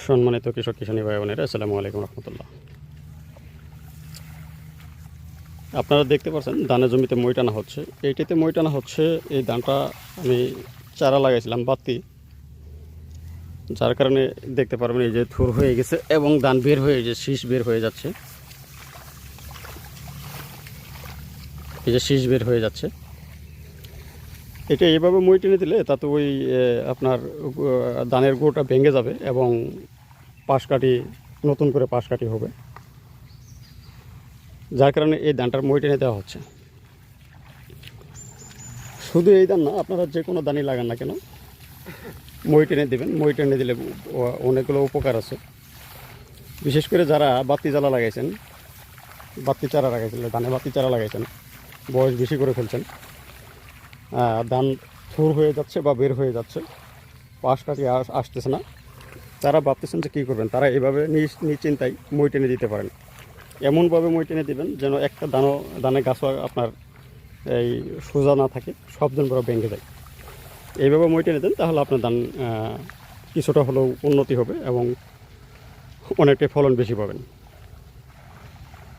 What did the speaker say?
সম্মানিত কৃষক কিষানী ভাই বোনেরা, আসসালামু আলাইকুম রহমতুল্লাহ। আপনারা দেখতে পাচ্ছেন ধানের জমিতে মই টানা হচ্ছে। এইটিতে মই টানা হচ্ছে। এই ধানটা আমি চারা লাগাইছিলাম বাতি, যার কারণে দেখতে পারবেন এই যে থুর হয়ে গেছে এবং ধান বের হয়ে যে শীষ বের হয়ে যাচ্ছে। এই যে শীষ বের হয়ে যাচ্ছে, এটা এইভাবে মই টেনে দিলে তাতে ওই আপনার ধানের গোটা ভেঙে যাবে এবং পাশ কাটি, নতুন করে পাশ কাটি হবে, যার কারণে এই ধানটার মই টেনে দেওয়া হচ্ছে। শুধু এই ধান না, আপনারা যে কোনো ধানই লাগান না কেন মই টেনে দেবেন। মই টেনে দিলে অনেকগুলো উপকার আছে। বিশেষ করে যারা বাতি জ্বালা লাগাইছেন, বাতি চারা লাগাইছিলেন, ধানে বাতি চারা লাগাইছেন, বয়স বেশি করে ফেলছেন, ধান থুর হয়ে যাচ্ছে বা বের হয়ে যাচ্ছে, পাশ কাটি আসতেছে না, তারা ভাবতেছেন যে কী করবেন। তারা এইভাবে নিশ্চিন্তায় মই টেনে দিতে পারেন। এমনভাবে মই টেনে দেবেন যেন একটা ধানে গাছও আপনার এই সোজা না থাকে, সব ধান বড় ভেঙে যায়। এইভাবে মই টেনে দেন, তাহলে আপনার ধান কিছুটা হলেও উন্নতি হবে এবং অনেকটাই ফলন বেশি পাবেন।